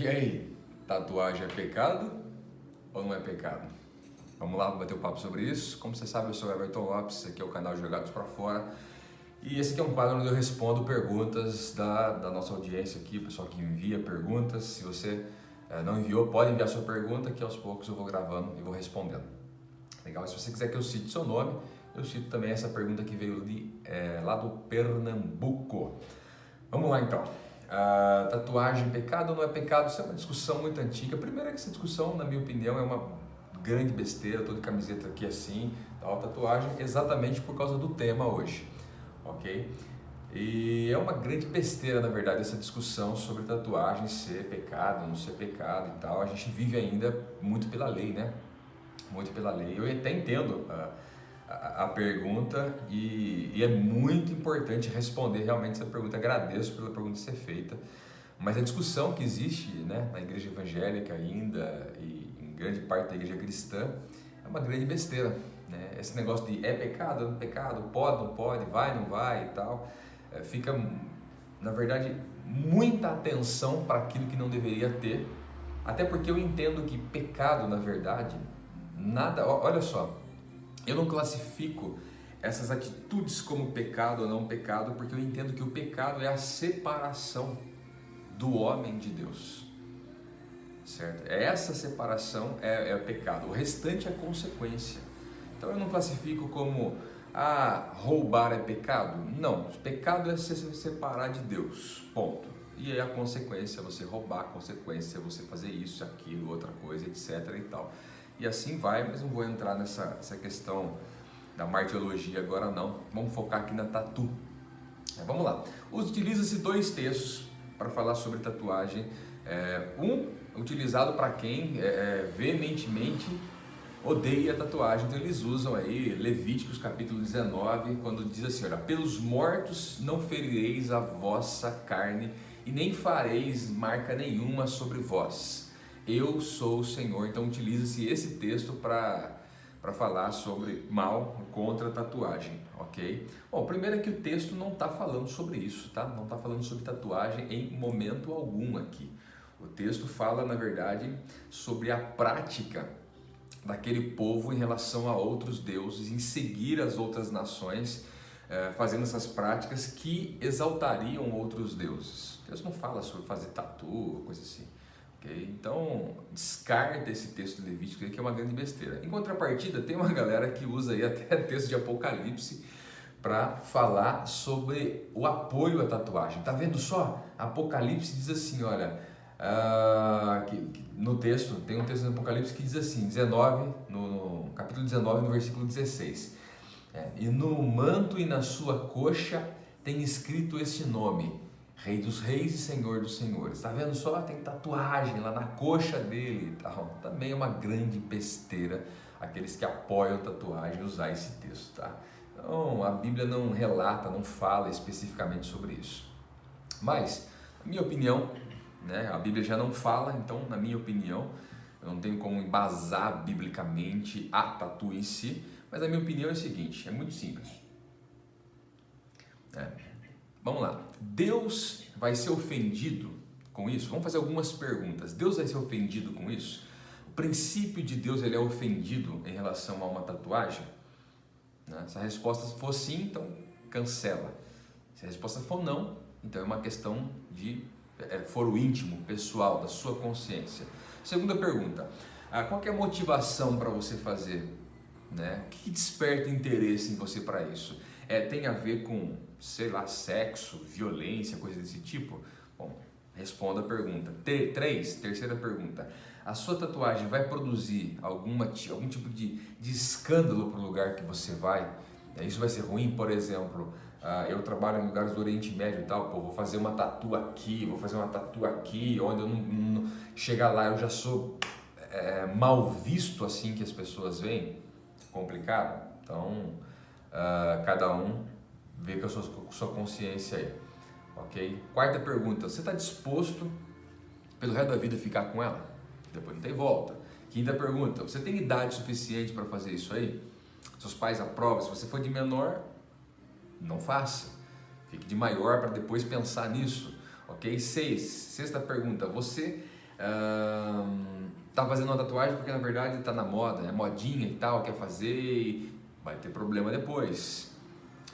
E aí, tatuagem é pecado ou não é pecado? Vamos lá bater um papo sobre isso. Como você sabe, eu sou o Everton Lopes, esse aqui é o canal Jogados Pra Fora. E esse aqui é um quadro onde eu respondo perguntas da nossa audiência aqui, o pessoal que envia perguntas. Se você não enviou, pode enviar sua pergunta, que aos poucos eu vou gravando e vou respondendo. Legal? Se você quiser que eu cite seu nome, eu cito também essa pergunta que veio lá do Pernambuco. Vamos lá então. Tatuagem, pecado ou não é pecado? Isso é uma discussão muito antiga. Primeiro é que essa discussão, na minha opinião, é uma grande besteira. Toda camiseta aqui assim, tal, tatuagem, exatamente por causa do tema hoje, ok? E é uma grande besteira, na verdade, essa discussão sobre tatuagem ser pecado, não ser pecado e tal. A gente vive ainda muito pela lei, né? Muito pela lei. Eu até entendo a pergunta e é muito importante responder realmente essa pergunta. Agradeço pela pergunta ser feita, mas a discussão que existe, né, na igreja evangélica ainda e em grande parte da igreja cristã é uma grande besteira, né? Esse negócio de é pecado, não é pecado, pode, não pode, vai, não vai e tal, fica, na verdade, muita atenção para aquilo que não deveria ter, até porque eu entendo que pecado, na verdade, nada, olha só, eu não classifico essas atitudes como pecado ou não pecado, porque eu entendo que o pecado é a separação do homem de Deus, certo? Essa separação é o pecado, o restante é consequência. Então eu não classifico como roubar é pecado. Não, pecado é se separar de Deus, ponto. E aí a consequência é você roubar, a consequência é você fazer isso, aquilo, outra coisa, etc e tal. E assim vai, mas não vou entrar nessa questão da martiologia agora não. Vamos focar aqui na tatu. Vamos lá. Utiliza-se dois textos para falar sobre tatuagem. Um utilizado para quem veementemente odeia a tatuagem. Então eles usam aí Levíticos capítulo 19, quando diz assim, olha, pelos mortos não ferireis a vossa carne e nem fareis marca nenhuma sobre vós. Eu sou o Senhor. Então utiliza-se esse texto para falar sobre mal contra a tatuagem, ok? Bom, primeiro é que o texto não está falando sobre isso, tá? Não está falando sobre tatuagem em momento algum aqui. O texto fala, na verdade, sobre a prática daquele povo em relação a outros deuses, em seguir as outras nações, fazendo essas práticas que exaltariam outros deuses. Deus não fala sobre fazer tatu, coisa assim. Okay? Então, descarta esse texto de Levítico que é uma grande besteira. Em contrapartida, tem uma galera que usa aí até texto de Apocalipse para falar sobre o apoio à tatuagem. Tá vendo só? Apocalipse diz assim, olha, no texto, tem um texto do Apocalipse que diz assim, 19, no capítulo 19, no versículo 16. E no manto e na sua coxa tem escrito este nome, Rei dos Reis e Senhor dos Senhores. Tá vendo só? Tem tatuagem lá na coxa dele e tal. Também é uma grande besteira aqueles que apoiam tatuagem usar esse texto, tá? Então a Bíblia não relata, não fala especificamente sobre isso. Mas, na minha opinião, né, a Bíblia já não fala, então na minha opinião, eu não tenho como embasar biblicamente a tatu em si, mas a minha opinião é o seguinte, é muito simples. Vamos lá, Deus vai ser ofendido com isso? Vamos fazer algumas perguntas. Deus vai ser ofendido com isso? O princípio de Deus ele é ofendido em relação a uma tatuagem? Se a resposta for sim, então cancela. Se a resposta for não, então é uma questão de foro íntimo, pessoal, da sua consciência. Segunda pergunta, qual que é a motivação para você fazer? Né? O que desperta interesse em você para isso? Tem a ver com, sei lá, sexo, violência, coisa desse tipo? Bom, responda a pergunta. Terceira pergunta. A sua tatuagem vai produzir algum tipo de escândalo para o lugar que você vai? Isso vai ser ruim? Por exemplo, eu trabalho em lugares do Oriente Médio e tal, vou fazer uma tatu aqui, vou fazer uma tatu aqui, onde eu não chegar lá eu já sou mal visto assim que as pessoas veem? Complicado? Então, cada um vê com a sua consciência aí, ok? Quarta pergunta, você está disposto pelo resto da vida a ficar com ela? Depois não tem volta. Quinta pergunta, você tem idade suficiente para fazer isso aí? Seus pais aprovam? Se você for de menor, não faça. Fique de maior para depois pensar nisso, ok? Sexta pergunta, você Tá fazendo uma tatuagem porque na verdade tá na moda, é modinha e tal, quer fazer e vai ter problema depois,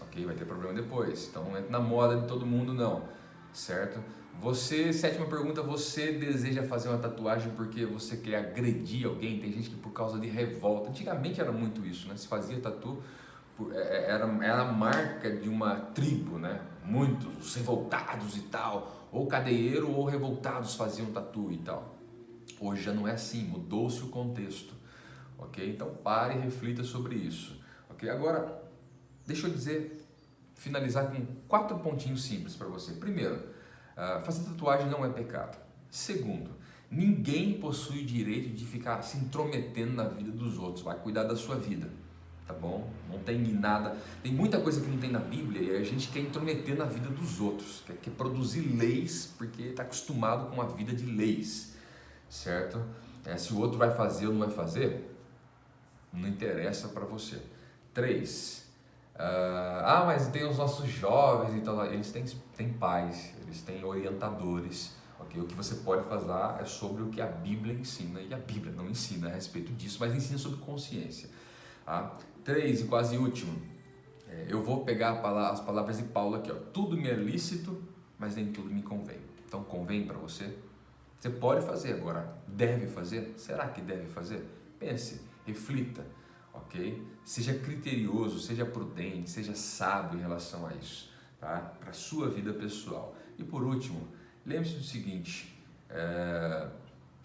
ok? Vai ter problema depois, então não entra na moda de todo mundo não, certo? Você, sétima pergunta, você deseja fazer uma tatuagem porque você quer agredir alguém? Tem gente que por causa de revolta, antigamente era muito isso, né? Se fazia tatu, era a marca de uma tribo, né? Muitos revoltados e tal, ou cadeieiro ou revoltados faziam tatu e tal. Hoje já não é assim, mudou-se o contexto, ok? Então pare e reflita sobre isso, ok? Agora, deixa eu dizer, finalizar com 4 pontinhos simples para você. Primeiro, fazer tatuagem não é pecado. Segundo, ninguém possui o direito de ficar se intrometendo na vida dos outros, vai cuidar da sua vida, tá bom? Não tem nada, tem muita coisa que não tem na Bíblia e a gente quer intrometer na vida dos outros, quer produzir leis porque está acostumado com a vida de leis, certo? Se o outro vai fazer ou não vai fazer, não interessa para você. 3. Mas tem os nossos jovens, então eles têm pais, eles têm orientadores, ok? O que você pode fazer lá é sobre o que a Bíblia ensina, e a Bíblia não ensina a respeito disso, mas ensina sobre consciência. 3 e quase último, eu vou pegar as palavras de Paulo aqui, ó. Tudo me é lícito, mas nem tudo me convém. Então convém para você? Você pode fazer agora, deve fazer? Será que deve fazer? Pense, reflita, ok? Seja criterioso, seja prudente, seja sábio em relação a isso, tá? Para a sua vida pessoal. E por último, lembre-se do seguinte,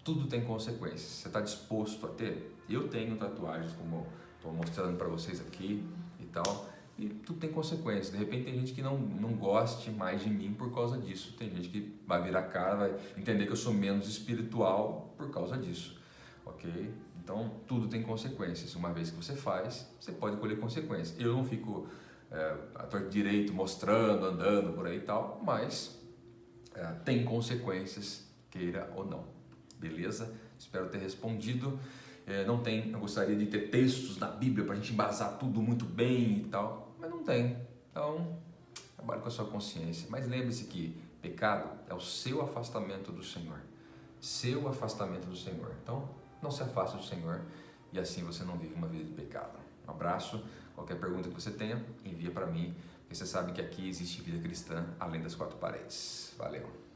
tudo tem consequências. Você está disposto a ter? Eu tenho tatuagens, como estou mostrando para vocês aqui e tal, e tudo tem consequências. De repente tem gente que não goste mais de mim por causa disso, tem gente que vai virar cara, vai entender que eu sou menos espiritual por causa disso, ok? Então tudo tem consequências. Uma vez que você faz, você pode colher consequências. Eu não fico à torta direito mostrando, andando por aí e tal, mas tem consequências, queira ou não. Beleza? Espero ter respondido. Eu gostaria de ter textos na Bíblia para a gente embasar tudo muito bem e tal, mas não tem. Então, trabalhe com a sua consciência. Mas lembre-se que pecado é o seu afastamento do Senhor. Seu afastamento do Senhor. Então, não se afaste do Senhor e assim você não vive uma vida de pecado. Um abraço. Qualquer pergunta que você tenha, envia para mim, porque você sabe que aqui existe vida cristã além das 4 paredes. Valeu!